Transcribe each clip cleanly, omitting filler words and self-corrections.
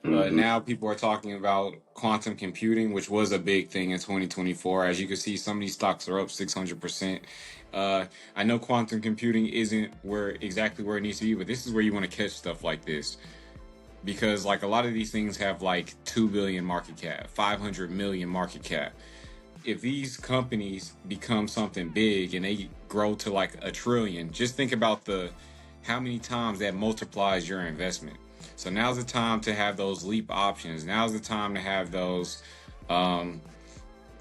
Mm-hmm. Now people are talking about quantum computing, which was a big thing in 2024. As you can see, some of these stocks are up 600%. I know quantum computing isn't where it needs to be, but this is where you want to catch stuff like this because like a lot of these things have like 2 billion market cap, 500 million market cap. If these companies become something big and they grow to like a trillion, just think about the how many times that multiplies your investment. So now's the time to have those leap options. Now's the time to have um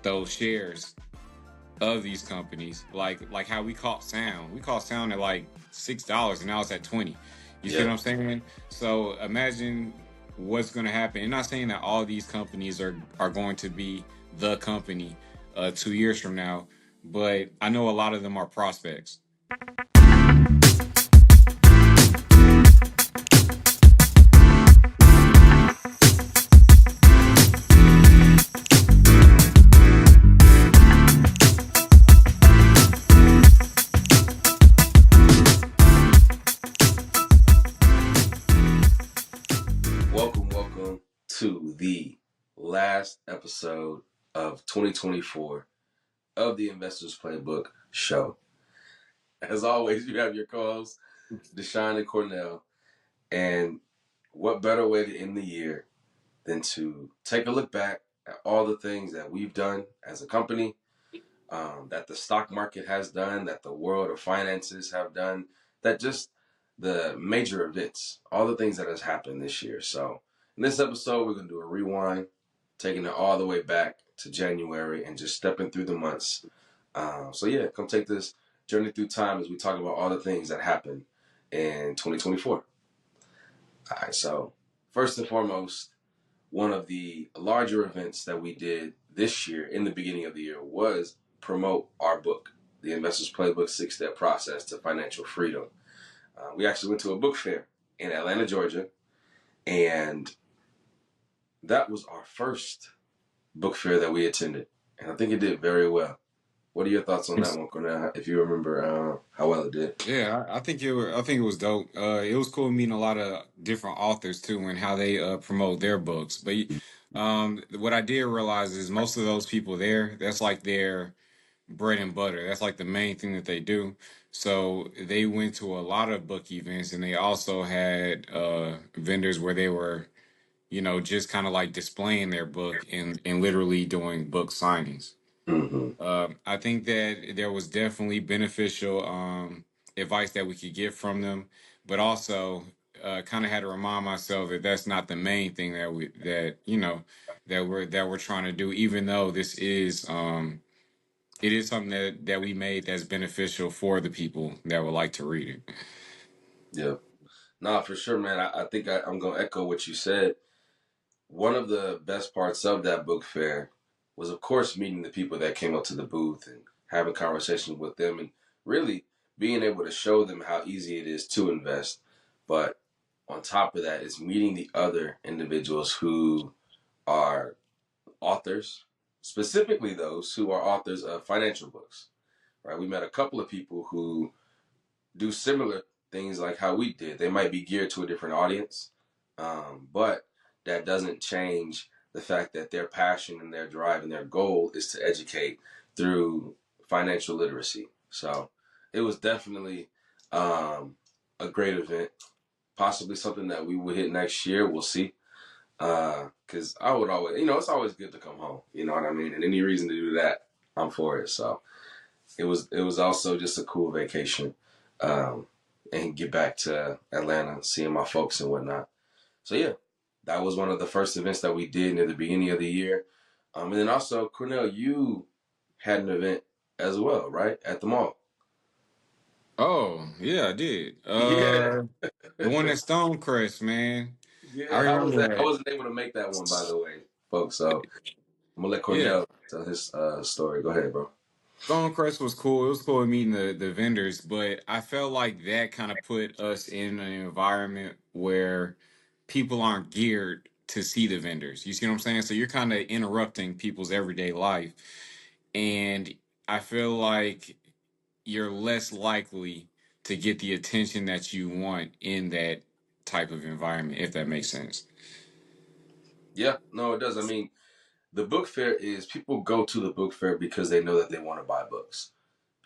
those shares of these companies. Like how we caught Sound. We caught Sound at like $6 and now it's at 20. You see Yeah. what I'm saying? So imagine what's going to happen. I'm not saying that all these companies are going to be the company 2 years from now, but I know a lot of them are prospects. Welcome to the last episode of 2024 of the Investors Playbook show. As always, you have your co-hosts, Deshaun and Cornell. And what better way to end the year than to take a look back at all the things that we've done as a company, that the stock market has done, that the world of finances have done, that just the major events, all the things that has happened this year. So in this episode, we're going to do a rewind, taking it all the way back to January and just stepping through the months. So yeah, come take this journey through time as we talk about all the things that happened in 2024. All right, so first and foremost, one of the larger events that we did this year in the beginning of the year was promote our book, The Investor's Playbook 6-Step Process to Financial Freedom. We actually went to a book fair in Atlanta, Georgia, and that was our first book fair that we attended. And I think it did very well. What are your thoughts on that one, Cornell? If you remember how well it did? Yeah, I think it was dope. It was cool meeting a lot of different authors too, and how they promote their books. But what I did realize is most of those people there, that's like their bread and butter. That's like the main thing that they do. So they went to a lot of book events, and they also had vendors where they were, just kind of like displaying their book and literally doing book signings. Mm-hmm. I think that there was definitely beneficial advice that we could get from them, but also kind of had to remind myself that that's not the main thing that we're trying to do. Even though this is it is something that we made that's beneficial for the people that would like to read it. Yeah. No, for sure, man. I think I'm going to echo what you said. One of the best parts of that book fair was, of course, meeting the people that came up to the booth and having conversations with them and really being able to show them how easy it is to invest. But on top of that is meeting the other individuals who are authors, specifically those who are authors of financial books, right? We met a couple of people who do similar things like how we did. They might be geared to a different audience, but that doesn't change the fact that their passion and their drive and their goal is to educate through financial literacy. So it was definitely a great event, possibly something that we will hit next year. We'll see. Because I would always, it's always good to come home. You know what I mean? And any reason to do that, I'm for it. So it was also just a cool vacation, um, and get back to Atlanta, seeing my folks and whatnot. So yeah, that was one of the first events that we did near the beginning of the year. And then also, Cornell, you had an event as well, right, at the mall? Oh yeah, I did. Yeah, The one at Stonecrest, man. I yeah. How was remember that? I that. wasn't able to make that one, by the way, folks. So I'm gonna let Yeah. Cornell tell his story. Go ahead, bro. Stonecrest was cool. It was cool meeting the vendors, but I felt like that kind of put us in an environment where people aren't geared to see the vendors. You see what I'm saying? So you're kind of interrupting people's everyday life. And I feel like you're less likely to get the attention that you want in that type of environment, if that makes sense. Yeah, no, it does. I mean, the book fair is people go to the book fair because they know that they want to buy books.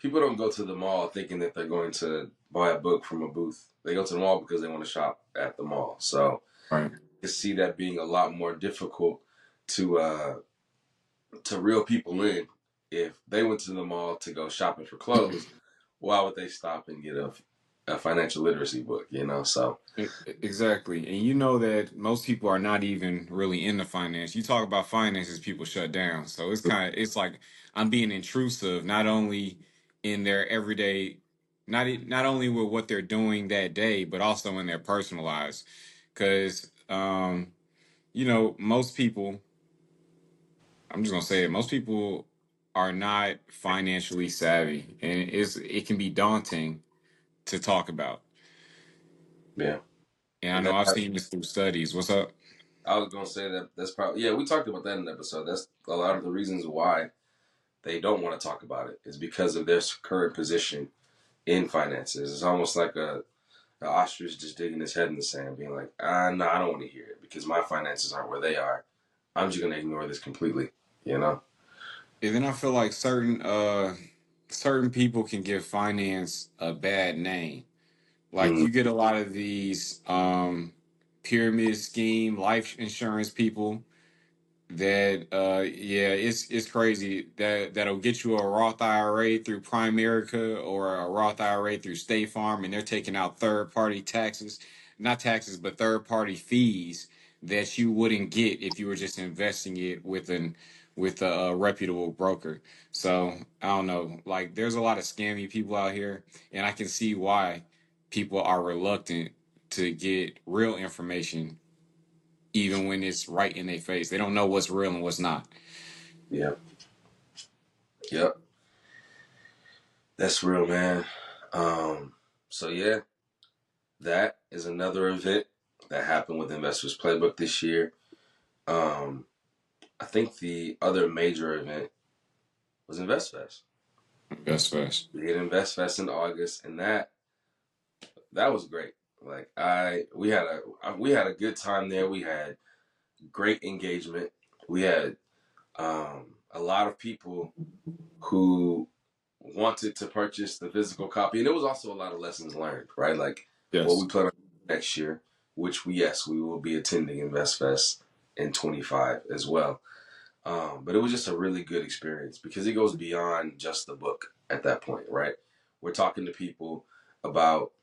People don't go to the mall thinking that they're going to buy a book from a booth. They go to the mall because they want to shop at the mall. So Right. I see that being a lot more difficult to reel people in. If they went to the mall to go shopping for clothes, why would they stop and get a financial literacy book? So Exactly. And you know that most people are not even really into finance. You talk about finances, people shut down. So it's like I'm being intrusive, not only in their everyday, not only with what they're doing that day, but also in their personal lives. Because, most people, I'm just gonna say it, most people are not financially savvy, and it can be daunting to talk about. yeah, And I and know that I've seen this through studies. What's up? I was gonna say that that's probably yeah. We talked about that in the episode. That's a lot of the reasons why they don't want to talk about it is because of their current position in finances. It's almost like a ostrich just digging his head in the sand, being like, no, I don't want to hear it because my finances aren't where they are. I'm just gonna ignore this completely. You know? And then I feel like certain people can give finance a bad name. Like Mm, you get a lot of these pyramid scheme life insurance people that yeah, it's crazy that'll get you a Roth IRA through Primerica or a Roth IRA through State Farm, and they're taking out third party taxes, not taxes but third party fees that you wouldn't get if you were just investing it with a reputable broker. So I don't know, like there's a lot of scammy people out here, and I can see why people are reluctant to get real information even when it's right in their face. They don't know what's real and what's not. yeah. Yep. That's real, man. So yeah, that is another event that happened with Investors Playbook this year. Um, I think the other major event was InvestFest. That's fast. We did InvestFest in August, and that was great. Like we had a good time there. We had great engagement. We had a lot of people who wanted to purchase the physical copy, and there was also a lot of lessons learned. Right, like what we Yes. plan on next year, which we will be attending InvestFest in 25 as well. But it was just a really good experience because it goes beyond just the book at that point, right? We're talking to people about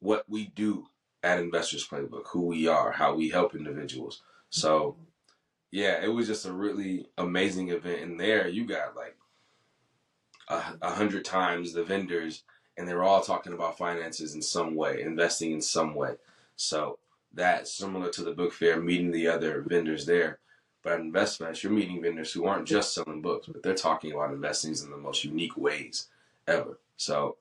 what we do at Investors Playbook, who we are, how we help individuals. So yeah, it was just a really amazing event. And there you got like 100 times the vendors, and they were all talking about finances in some way, investing in some way. So that's similar to the book fair, meeting the other vendors there. But at InvestFest, you're meeting vendors who aren't just selling books, but they're talking about investing in the most unique ways ever. So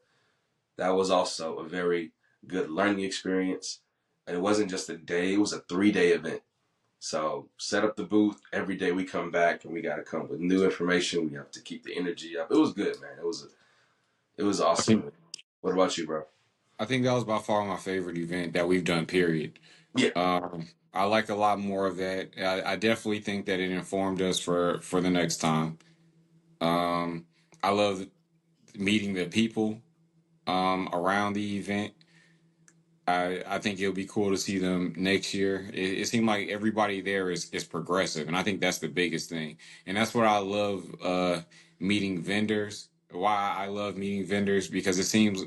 that was also a very good learning experience. And it wasn't just a day, it was a 3 day event. So set up the booth. Every day we come back and we got to come with new information. We have to keep the energy up. It was good, man. It was I think awesome. What about you, bro? I think that was by far my favorite event that we've done. Period. Yeah, I like a lot more of that. I definitely think that it informed us for the next time. Um, I love meeting the people around the event. I think it'll be cool to see them next year. It seemed like everybody there is progressive, and I think that's the biggest thing. And that's what I love meeting vendors. Why I love meeting vendors because it seems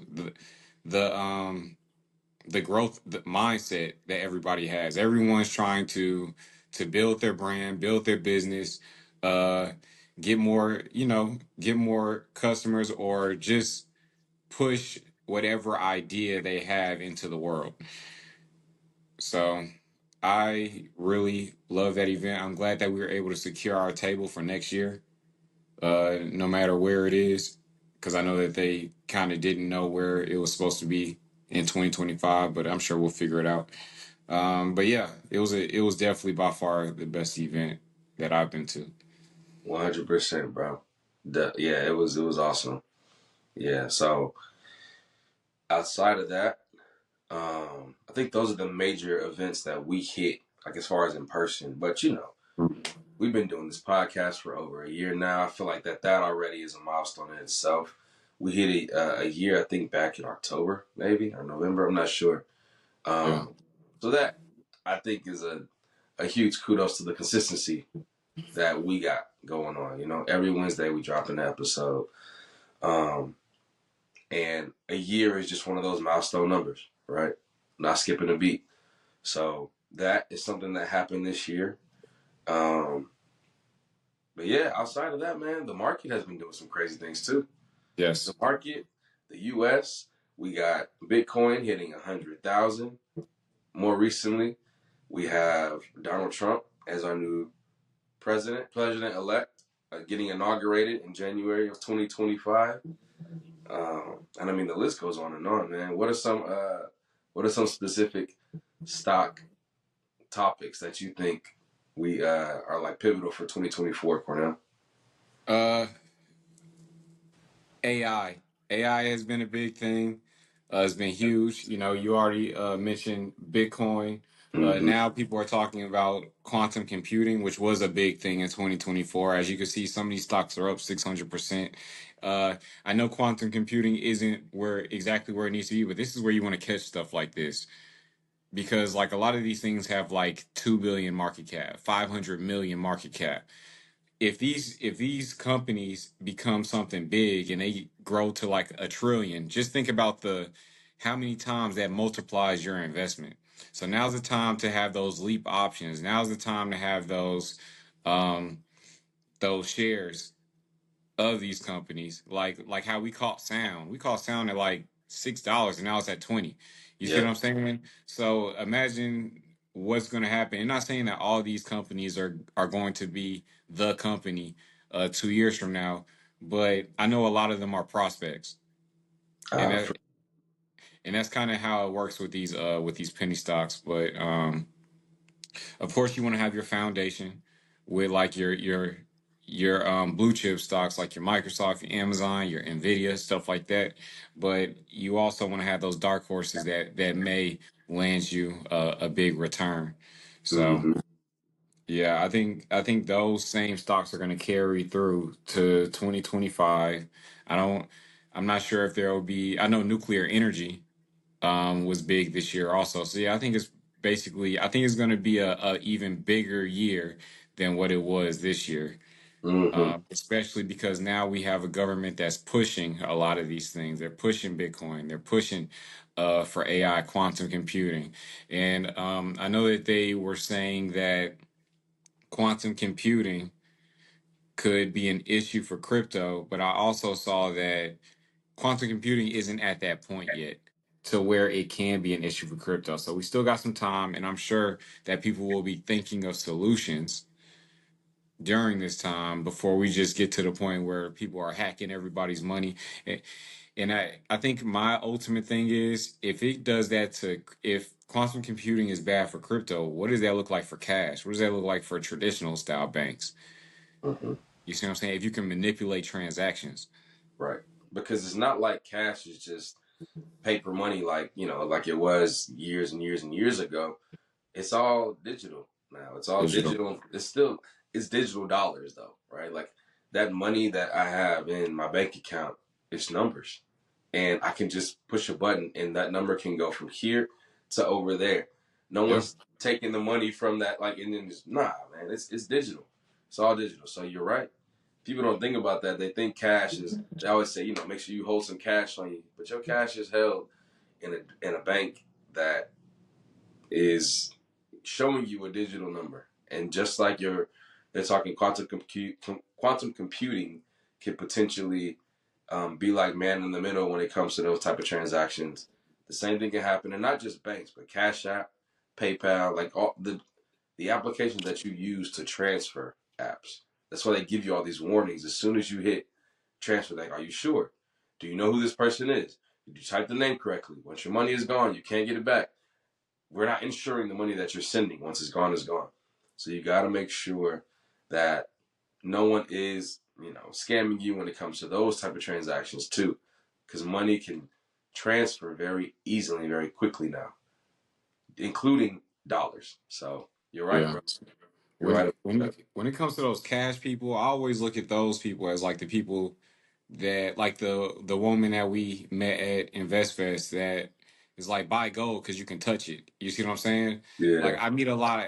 the the growth the mindset that everybody has. Everyone's trying to build their brand, build their business, uh, get more get more customers, or just push whatever idea they have into the world. So I really love that event. I'm glad that we were able to secure our table for next year, no matter where it is, because I know that they kind of didn't know where it was supposed to be in 2025, but I'm sure we'll figure it out. But yeah, it was definitely by far the best event that I've been to. 100%, bro. Yeah, it was awesome. Yeah. So outside of that, I think those are the major events that we hit like as far as in person. But we've been doing this podcast for over a year now. I feel like that already is a milestone in itself. We hit a year, I think, back in October, maybe or November. I'm not sure. Yeah. Um, so that I think is a huge kudos to the consistency that we got going on. Every Wednesday we drop an episode, um, and a year is just one of those milestone numbers, right? Not skipping a beat. So that is something that happened this year. Um, but yeah, outside of that, man, the market has been doing some crazy things too. The Yes. market, the U.S., we got Bitcoin hitting 100,000. More recently, we have Donald Trump as our new president elect, getting inaugurated in January of 2025. And I mean, the list goes on and on, man. What are some specific stock topics that you think we are like pivotal for 2024, Cornell? Uh, AI. AI has been a big thing. It's been huge. You already mentioned Bitcoin. Mm-hmm. Now people are talking about quantum computing, which was a big thing in 2024. As you can see, some of these stocks are up 600%. I know quantum computing isn't exactly where it needs to be, but this is where you want to catch stuff like this because like a lot of these things have like 2 billion market cap, 500 million market cap. If these companies become something big and they grow to like a trillion, just think about the how many times that multiplies your investment. So now's the time to have those leap options. Now's the time to have um those shares of these companies, like how we caught Sound. We caught Sound at like $6 and now it's at 20. You see what Yeah. I'm saying? So imagine what's going to happen. And not saying that all these companies are going to be the company 2 years from now, but I know a lot of them are prospects, and For, that's kind of how it works with these penny stocks. But of course, you want to have your foundation with like your blue chip stocks like your Microsoft, your Amazon, your Nvidia, stuff like that. But you also want to have those dark horses that may land you a big return. So mm-hmm. yeah, I think those same stocks are going to carry through to 2025. I don't. I'm not sure if there will be. I know nuclear energy was big this year also. So yeah, I think it's going to be a even bigger year than what it was this year. Mm-hmm. Especially because now we have a government that's pushing a lot of these things. They're pushing Bitcoin. They're pushing for AI, quantum computing, and I know that they were saying that quantum computing could be an issue for crypto, but I also saw that quantum computing isn't at that point yet to where it can be an issue for crypto. So we still got some time, and I'm sure that people will be thinking of solutions during this time before we just get to the point where people are hacking everybody's money. And I think my ultimate thing is if quantum computing is bad for crypto, what does that look like for cash? What does that look like for traditional style banks? Mm-hmm. You see what I'm saying? If you can manipulate transactions. Right. Because it's not like cash is just paper money like it was years and years and years ago. It's all digital now. It's all Digital. digital. It's digital dollars though, right? Like that money that I have in my bank account, it's numbers. And I can just push a button and that number can go from here to over there. No Yep. one's taking the money from that and then just man, it's digital. It's all digital. So you're right. People don't think about that. They think cash is they always say, make sure you hold some cash on you. But your cash is held in a bank that is showing you a digital number. And just like they're talking quantum computing can potentially be like man in the middle when it comes to those type of transactions. The same thing can happen, and not just banks, but Cash App, PayPal, like all the applications that you use to transfer apps. That's why they give you all these warnings as soon as you hit transfer. Like, are you sure? Do you know who this person is? Did you type the name correctly? Once your money is gone, you can't get it back. We're not insuring the money that you're sending. Once it's gone, it's gone. So you got to make sure that no one is, scamming you when it comes to those type of transactions too, because money can transfer very easily, very quickly now, including dollars. So You're right, Yeah. bro. You're When right it, about when that. it, when it comes to those cash people, I always look at those people as like the people that like the woman that we met at InvestFest that is like buy gold because you can touch it. You see what I'm saying? Like Yeah,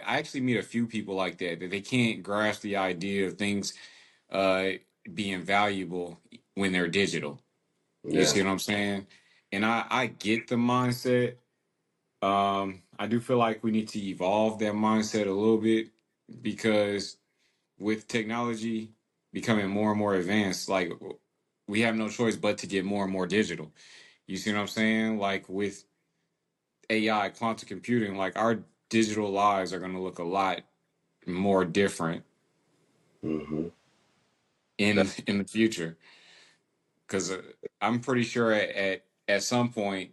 I actually meet a few people like that they can't grasp the idea of things uh being valuable when they're digital. You yeah. see what I'm saying? And I get the mindset. I do feel like we need to evolve that mindset a little bit because with technology becoming more and more advanced, like we have no choice but to get more and more digital. You see what I'm saying? Like with AI, quantum computing, like our digital lives are going to look a lot more different Mm-hmm. in the future. Because I'm pretty sure at some point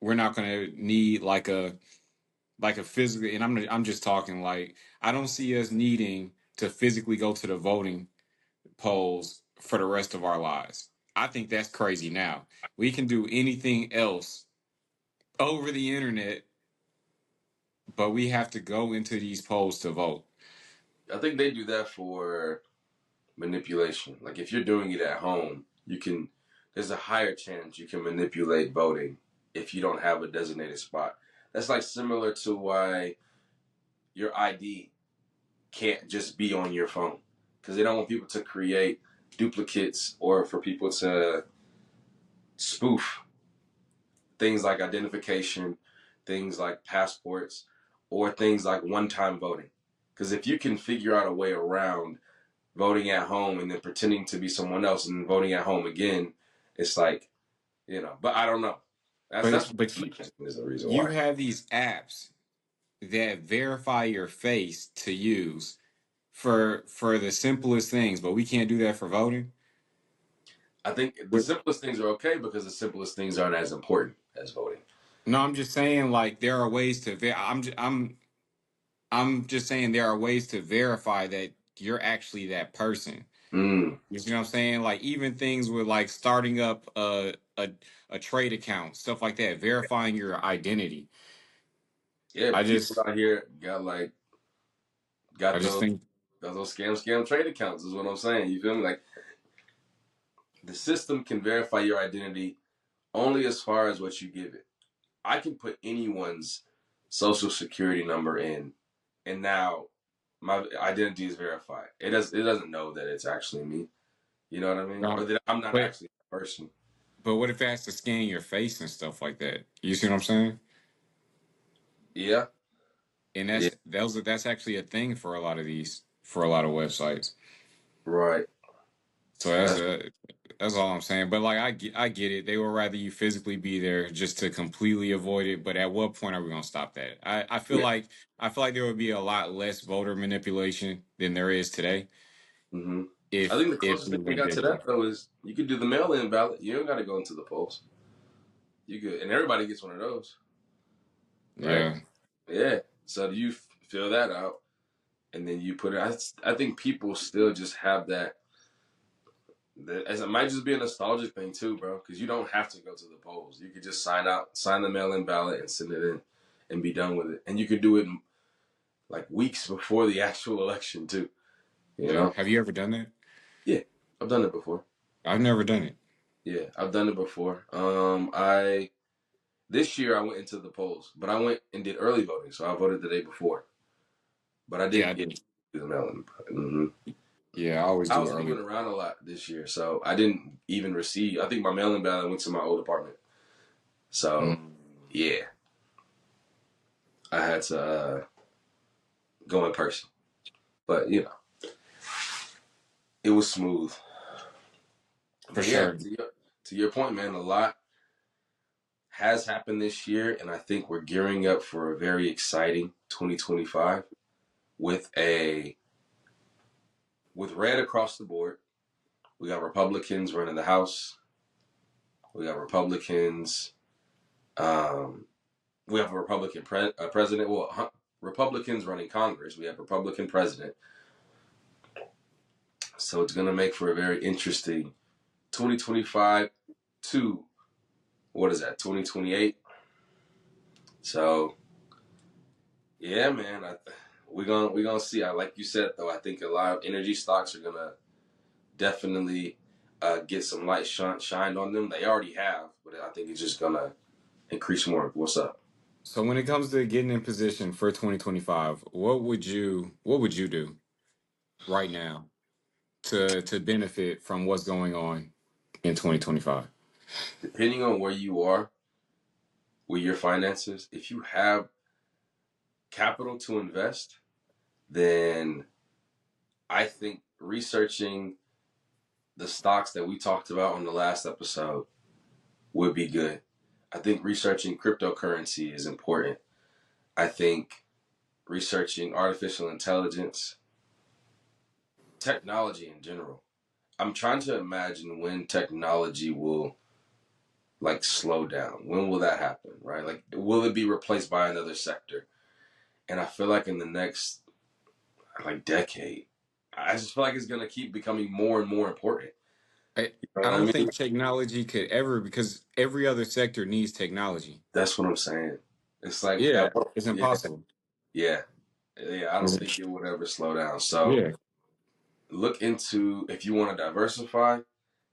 we're not going to need like a physical. And I'm just talking like I don't see us needing to physically go to the voting polls for the rest of our lives. I think that's crazy now. We can do anything else over the internet, but we have to go into these polls to vote. I think they do that for manipulation. Like if you're doing it at home, you can. There's a higher chance you can manipulate voting if you don't have a designated spot. That's like similar to why your ID can't just be on your phone because they don't want people to create duplicates or for people to spoof things like identification, things like passports, or things like one-time voting. Because if you can figure out a way around voting at home and then pretending to be someone else and voting at home again, it's like, But I don't know. That's But you is the reason you why. have these apps that verify your face to use for the simplest things, but we can't do that for voting. I think the simplest things are okay because the simplest things aren't as important as voting. No, I'm just saying like there are ways to I'm just saying there are ways to verify that you're actually that person. Mm. You see what I'm saying? Like even things with like starting up a trade account, stuff like that, verifying your identity. Yeah, I but people just out here got like I got just those think got those scam trade accounts is what I'm saying. You feel me? Like the system can verify your identity only as far as what you give it. I can put anyone's social security number in, and now my identity is verified. It doesn't know that it's actually me. You know what I mean? Or no, that I'm not but actually a person. but what if it has to scan your face and stuff like that? You see what I'm saying? Yeah, And yeah, that's actually a thing for a lot of websites. right. So That's that's all I'm saying. But like I get it. They would rather you physically be there just to completely avoid it. But at what point are we gonna stop that? yeah. I feel like there would be a lot less voter manipulation than there is today Hmm. I if think the closest we thing we went got to digital. that though is you could do the mail-in ballot. You don't got to go into the polls. You could, and everybody gets one of those, right? Yeah. Yeah. So you fill that out, and then you put it. I think people still just have that. As it might just be a nostalgic thing too, bro. Because you don't have to go to the polls. You could just sign the mail-in ballot, and send it in, and be done with it. And you could do it like weeks before the actual election too. You Yeah. know? Have you ever done that? Yeah, I've done it before. I've never done it. Yeah, I've done it before. I This year I went into the polls, but I went and did early voting, so I voted the day before. But I Yeah, I didn't get do. to do the mail-in. Hmm. Yeah, I always I do was moving early. around a lot this year, so I didn't even receive. I think my mail-in ballot went to my old apartment. So Mm, yeah, I had to go in person. But it was smooth. for But yeah, sure. to your point, man, a lot has happened this year, and I think we're gearing up for a very exciting 2025 with a with red across the board. We got Republicans running the House. We got Republicans. Um, we have a president. Well, Republicans running Congress. We have Republican president. So it's going to make for a very interesting 2025 to what is that? 2028. So yeah, man. We're gonna see. I like you said though. I think a lot of energy stocks are gonna definitely get some light shined on them. They already have, but I think it's just gonna increase more. What's up? So when it comes to getting in position for 2025, what would you do right now to benefit from what's going on in 2025? Depending on where you are with your finances, if you have capital to invest, then I think researching the stocks that we talked about on the last episode would be good. I think researching cryptocurrency is important. I think researching artificial intelligence, technology in general. I'm trying to imagine when technology will like slow down. When will that happen, right? Like, will it be replaced by another sector? And I feel like in the next like decade, I just feel like it's gonna keep becoming more and more important. I, You know I what I don't mean? think technology could ever, because every other sector needs technology. That's what I'm saying. It's like Yeah, it's yeah, impossible. yeah, yeah. I don't think it would ever slow down. So Yeah, look into if you want to diversify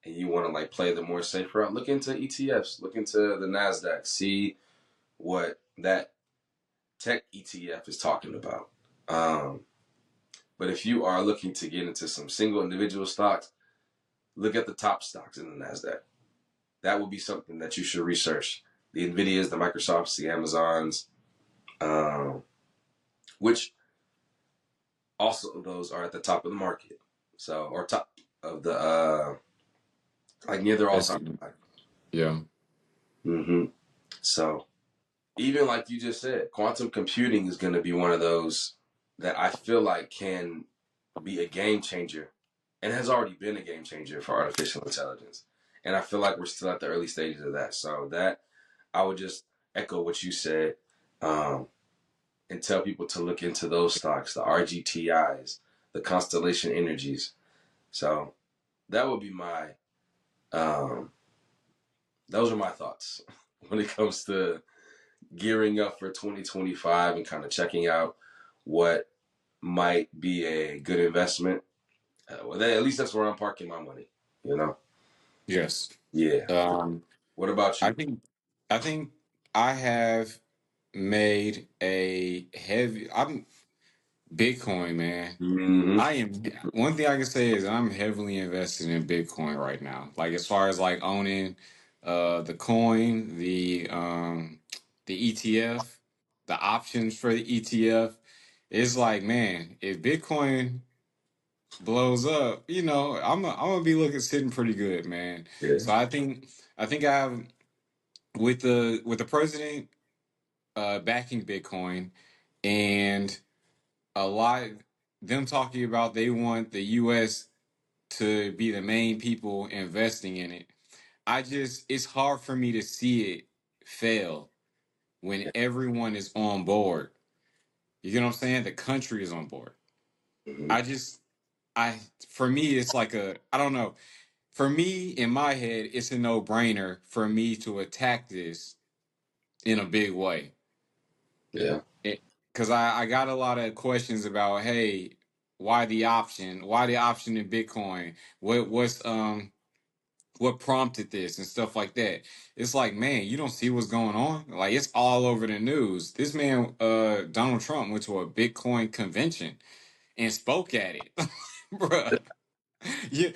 and you want to like play the more safe route. Look into ETFs. Look into the Nasdaq. See what that tech ETF is talking about. Um, but if you are looking to get into some single individual stocks, look at the top stocks in the Nasdaq. That would be something that you should research. The Nvidias, the Microsofts, the Amazons, um, which also those are at the top of the market. So, or top of the like near their all that's time high. yeah. Mm-hmm. So even like you just said, quantum computing is going to be one of those that I feel like can be a game changer and has already been a game changer for artificial intelligence. And I feel like we're still at the early stages of that. So that I would just echo what you said, um, and tell people to look into those stocks, the RGTIs, the Constellation Energies. So that would be my um, those are my thoughts when it comes to gearing up for 2025 and kind of checking out what might be a good investment. At least that's where I'm parking my money. You know? Yes. Yeah. Um, What about I you? think I think I have made a heavy. I'm Bitcoin, man. Mm-hmm. I am one thing I can say is I'm heavily invested in Bitcoin right now. Like as far as like owning the coin, the ETF, the options for the ETF. It's like, man, if Bitcoin blows up, I'm gonna be looking sitting pretty good, man. Yeah. So I think I have with the president backing Bitcoin and a lot them talking about they want the US to be the main people investing in it. It's hard for me to see it fail when everyone is on board. You get what I'm saying? The country is on board. Mm-hmm. I just I for me it's like I don't know. For me in my head it's a no-brainer for me to attack this in a big way. Yeah. Because I got a lot of questions about, hey, why the option? Why the option in Bitcoin? What prompted this and stuff like that? It's like, man, you don't see what's going on. Like it's all over the news. This man, Donald Trump, went to a Bitcoin convention and spoke at it, bruh. Yeah,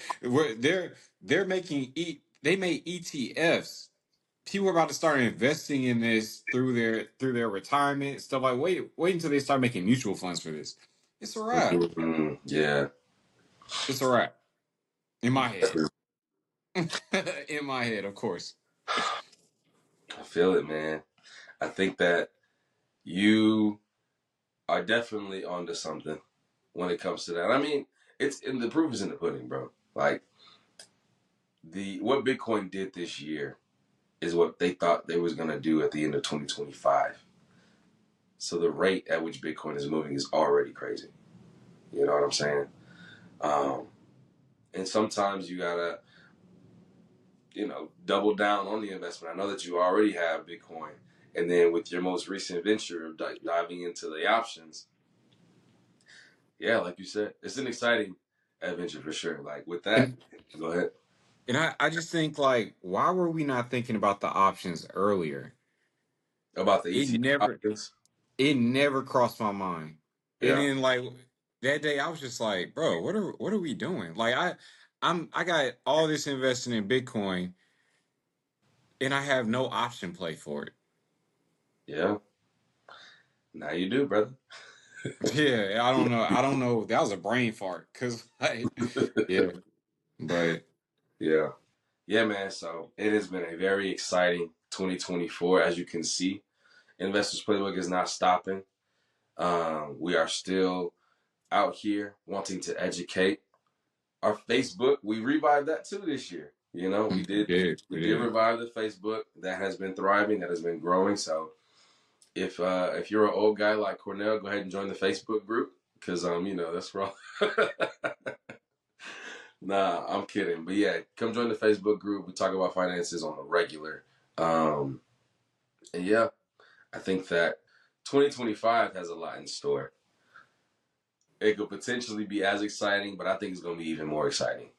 they're making they made ETFs. People are about to start investing in this through their retirement stuff. Like, wait until they start making mutual funds for this. It's a wrap. Mm-hmm. Yeah. It's a wrap in my head. In my head, of course. I feel it, man. I think that you are definitely onto something when it comes to that. I mean, it's in the proof is in the pudding, bro. Like the what Bitcoin did this year is what they thought they was gonna do at the end of 2025. So the rate at which Bitcoin is moving is already crazy. You know what I'm saying? Um, and sometimes you gotta, double down on the investment. I know that you already have Bitcoin, and then with your most recent venture of diving into the options, yeah, like you said, it's an exciting adventure for sure. Like with that, And go ahead I just think like, why were we not thinking about the options earlier? about the It ETF never options. it never crossed my mind. And Yeah, then like that day I was just like, bro, what are we doing? Like I got all this invested in Bitcoin and I have no option play for it. yeah. Now you do, brother. Yeah, I don't know. I don't know. That was a brain fart. Cause like, yeah, but Yeah, yeah, man. So it has been a very exciting 2024, as you can see. Investors Playbook is not stopping. We are still out here wanting to educate. Our Facebook, we revived that too this year. You know, we did we we did did. revive the Facebook. That has been thriving, that has been growing. So if you're an old guy like Cornell, go ahead and join the Facebook group because that's wrong. Nah, I'm kidding. But yeah, come join the Facebook group. We talk about finances on the regular. Um, and yeah, I think that 2025 has a lot in store. It could potentially be as exciting, but I think it's going to be even more exciting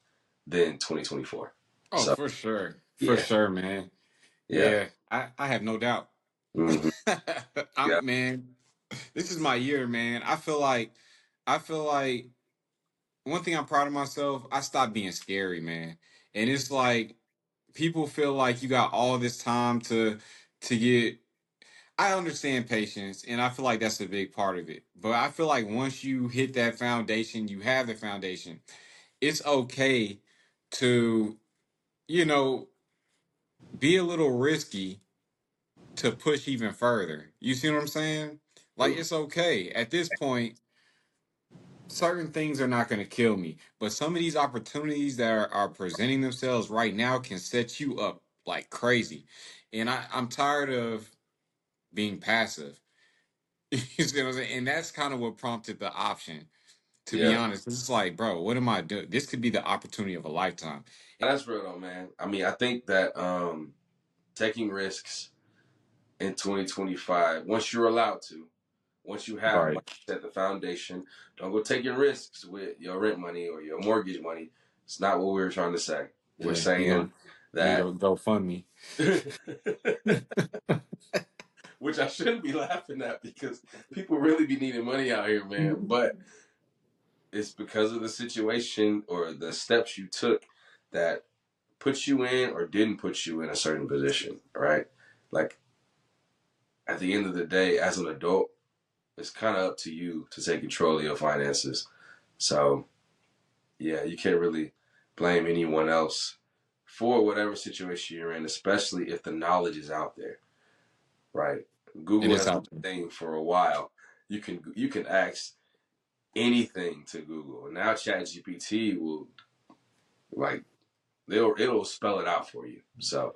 than 2024. Oh, So for yeah, sure, man. yeah, Yeah, I have no doubt. hmm yeah, Man, this is my year, man. I feel like one thing I'm proud of myself. I stopped being scary, man. And it's like people feel like you got all this time to get. I understand patience, and I feel like that's a big part of it. But I feel like once you hit that foundation, you have the foundation. It's okay to, you know, be a little risky to push even further. You see what I'm saying? Like hmm it's okay. At this point, certain things are not going to kill me, but some of these opportunities that are presenting themselves right now can set you up like crazy. And I'm tired of being passive. You see what I'm saying? And that's kind of what prompted the option. To be yeah. honest, it's like, bro, what am I doing? This could be the opportunity of a lifetime. That's real though, man. I mean, I think that taking risks in 2025, once you're allowed to, once you have money Right. set the foundation, don't go taking risks with your rent money or your mortgage money. It's not what we were trying to say. We're Yeah, you saying don't need that, to go fund me. which I shouldn't be laughing at because people really be needing money out here, man. But it's because of the situation or the steps you took that put you in or didn't put you in a certain position, right? Like at the end of the day, as an adult, it's kind of up to you to take control of your finances. So, yeah, you can't really blame anyone else for whatever situation you're in, especially if the knowledge is out there, right? It Google is has out been there. a thing for a while. You can ask anything to Google. Now ChatGPT will like it'll spell it out for you. So,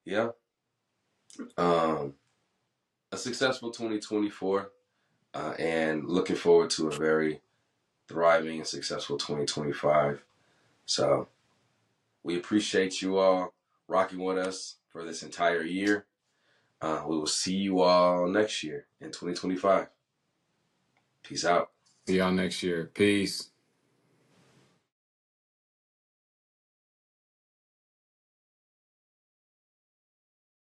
yeah. Um a successful 2024 and looking forward to a very thriving and successful 2025. So we appreciate you all rocking with us for this entire year. We will see you all next year in 2025. Peace out. See y'all next year. Peace.